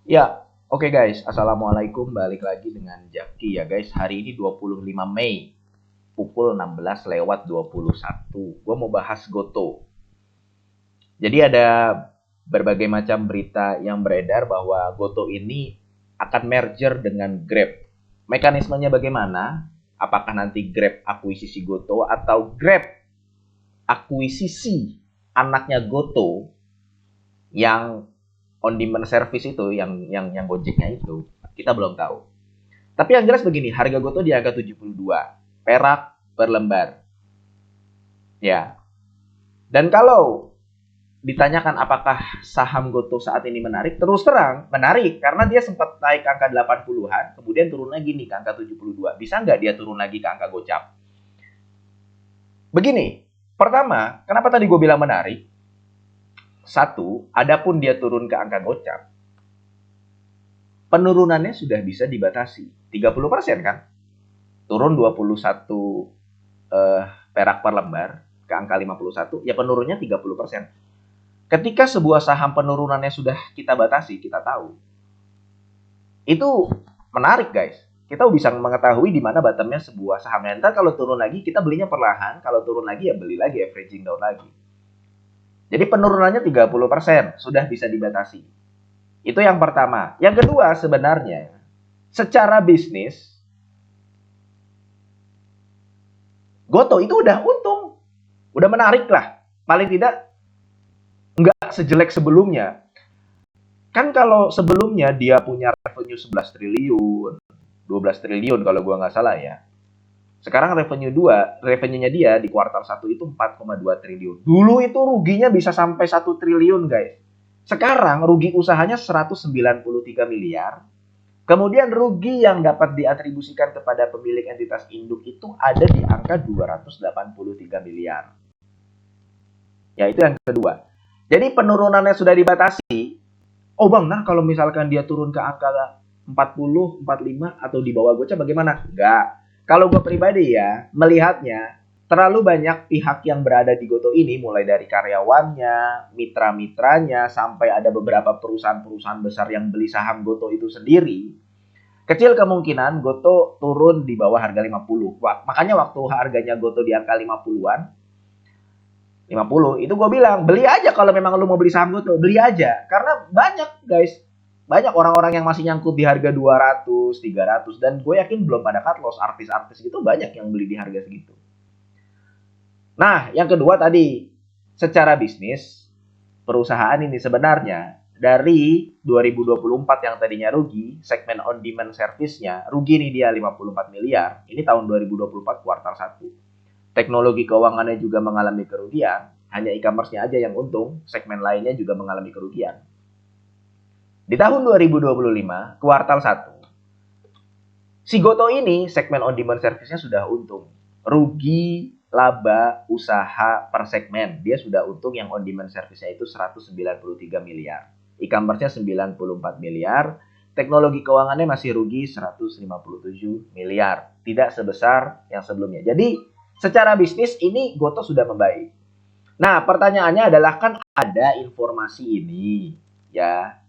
Ya, oke guys. Assalamualaikum. Balik lagi dengan Jaki ya guys. Hari ini 25 Mei. Pukul 16 lewat 21. Gue mau bahas Goto. Jadi ada berbagai macam berita yang beredar bahwa Goto ini akan merger dengan Grab. Mekanismenya bagaimana? Apakah nanti Grab akuisisi Goto atau Grab akuisisi anaknya Goto yang on demand service itu yang Gojeknya itu kita belum tahu. Tapi yang jelas begini, harga Goto di angka 72 perak per lembar. Ya. Dan kalau ditanyakan apakah saham Goto saat ini menarik, terus terang menarik karena dia sempat naik ke angka 80-an, kemudian turun lagi nih ke angka 72. Bisa nggak dia turun lagi ke angka gocap? Begini, pertama, kenapa tadi gue bilang menarik? Satu, adapun dia turun ke angka gocap, penurunannya sudah bisa dibatasi. 30% kan? Turun 21 perak per lembar ke angka 51, ya penurunnya 30%. Ketika sebuah saham penurunannya sudah kita batasi, kita tahu. Itu menarik guys. Kita bisa mengetahui di mana bottomnya sebuah saham. Nanti kalau turun lagi, kita belinya perlahan. Kalau turun lagi, ya beli lagi, averaging down lagi. Jadi penurunannya 30%, sudah bisa dibatasi. Itu yang pertama. Yang kedua sebenarnya, secara bisnis, Goto itu udah untung. Udah menarik lah. Paling tidak nggak sejelek sebelumnya. Kan kalau sebelumnya dia punya revenue 11 triliun, 12 triliun kalau gua nggak salah ya. Sekarang revenue-nya dia di kuartal 1 itu 4,2 triliun. Dulu itu ruginya bisa sampai 1 triliun, guys. Sekarang rugi usahanya 193 miliar. Kemudian rugi yang dapat diatribusikan kepada pemilik entitas induk itu ada di angka 283 miliar. Ya, itu yang kedua. Jadi penurunannya sudah dibatasi. Oh bang, nah kalau misalkan dia turun ke angka 40, 45 atau di bawah gocap bagaimana? Enggak. Kalau gue pribadi ya, melihatnya terlalu banyak pihak yang berada di Goto ini, mulai dari karyawannya, mitra-mitranya, sampai ada beberapa perusahaan-perusahaan besar yang beli saham Goto itu sendiri. Kecil kemungkinan Goto turun di bawah harga 50. Makanya waktu harganya Goto di angka 50-an, 50 itu gue bilang beli aja kalau memang lu mau beli saham Goto, beli aja karena banyak guys, banyak orang-orang yang masih nyangkut di harga 200, 300 dan gue yakin belum pada cut loss. Artis-artis gitu banyak yang beli di harga segitu. Nah, yang kedua tadi, secara bisnis perusahaan ini sebenarnya dari 2024 yang tadinya rugi, segmen on demand service-nya rugi nih dia 54 miliar. Ini tahun 2024 kuartal 1. Teknologi keuangannya juga mengalami kerugian, hanya e-commerce-nya aja yang untung, segmen lainnya juga mengalami kerugian. Di tahun 2025, kuartal 1, si Goto ini segmen on demand service-nya sudah untung. Rugi laba usaha per segmen, dia sudah untung yang on demand service-nya itu 193 miliar. E-commerce-nya 94 miliar, teknologi keuangannya masih rugi 157 miliar, tidak sebesar yang sebelumnya. Jadi secara bisnis ini Goto sudah membaik. Nah, pertanyaannya adalah kan ada informasi ini ya.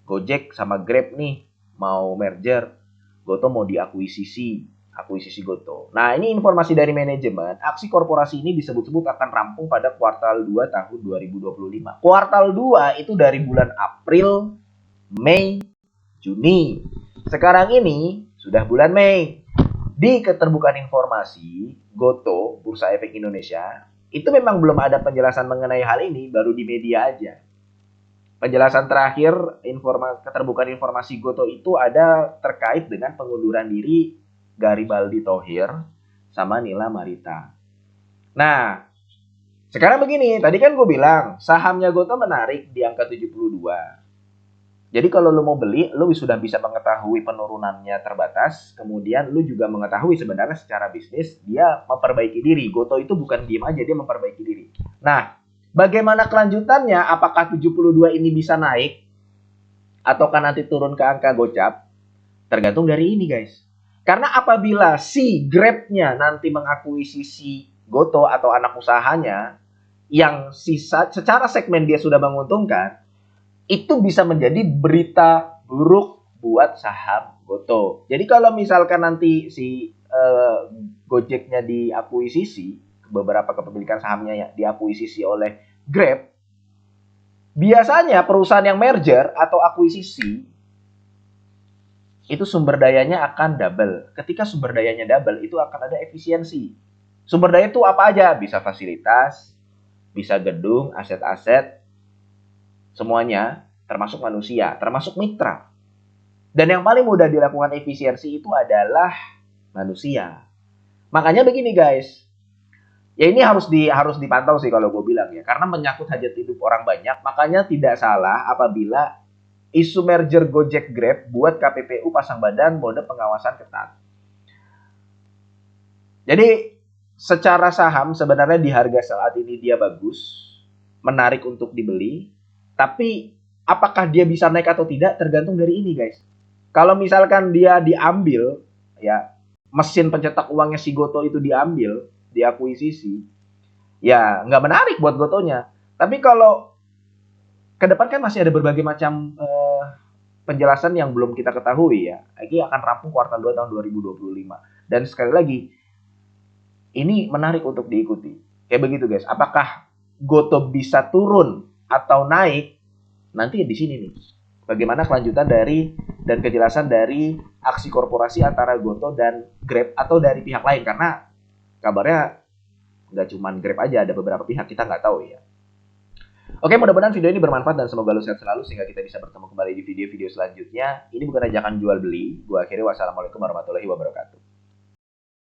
Gojek sama Grab nih mau merger. Goto mau akuisisi Goto. Nah, ini informasi dari manajemen. Aksi korporasi ini disebut-sebut akan rampung pada kuartal 2 tahun 2025. Kuartal 2 itu dari bulan April, Mei, Juni. Sekarang ini sudah bulan Mei. Di keterbukaan informasi Goto, Bursa Efek Indonesia, itu memang belum ada penjelasan mengenai hal ini, baru di media aja. Penjelasan terakhir keterbukaan informasi Goto itu ada terkait dengan pengunduran diri Garibaldi Thohir sama Nila Marita. Nah, sekarang begini, tadi kan gue bilang sahamnya Goto menarik di angka 72. Jadi kalau lu mau beli, lu sudah bisa mengetahui penurunannya terbatas, kemudian lu juga mengetahui sebenarnya secara bisnis dia memperbaiki diri. Goto itu bukan diem aja, dia memperbaiki diri. Nah, bagaimana kelanjutannya? Apakah 72 ini bisa naik ataukah nanti turun ke angka gocap? Tergantung dari ini, guys. Karena apabila si Grab-nya nanti mengakuisisi Goto atau anak usahanya yang sisa secara segmen dia sudah menguntungkan, itu bisa menjadi berita buruk buat saham Goto. Jadi kalau misalkan nanti si Gojeknya diakuisisi, beberapa kepemilikan sahamnya yang diakuisisi oleh Grab, biasanya perusahaan yang merger atau akuisisi itu sumber dayanya akan double. Ketika sumber dayanya double, itu akan ada efisiensi. Sumber daya itu apa aja? Bisa fasilitas, bisa gedung, aset-aset, semuanya, termasuk manusia, termasuk mitra. Dan yang paling mudah dilakukan efisiensi itu adalah manusia. Makanya begini guys, ya ini harus dipantau sih kalau gue bilang ya, karena menyangkut hajat hidup orang banyak, makanya tidak salah apabila isu merger Gojek Grab buat KPPU pasang badan mode pengawasan ketat. Jadi secara saham sebenarnya di harga saat ini dia bagus, menarik untuk dibeli, tapi apakah dia bisa naik atau tidak tergantung dari ini guys. Kalau misalkan dia diambil, ya mesin pencetak uangnya si Goto itu diambil, diakuisisi, ya nggak menarik buat Gotonya. Tapi kalau ke depan kan masih ada berbagai macam penjelasan yang belum kita ketahui ya. Lagi akan rampung kuartal 2 tahun 2025. Dan sekali lagi, ini menarik untuk diikuti. Kayak begitu guys. Apakah Goto bisa turun atau naik? Nanti di sini nih. Bagaimana kelanjutan dari dan kejelasan dari aksi korporasi antara Goto dan Grab atau dari pihak lain, karena kabarnya nggak cuma Grab aja, ada beberapa pihak, kita nggak tahu ya. Oke, mudah-mudahan video ini bermanfaat dan semoga lu sehat selalu sehingga kita bisa bertemu kembali di video-video selanjutnya. Ini bukan ajakan jual beli. Gua akhiri, wassalamualaikum warahmatullahi wabarakatuh.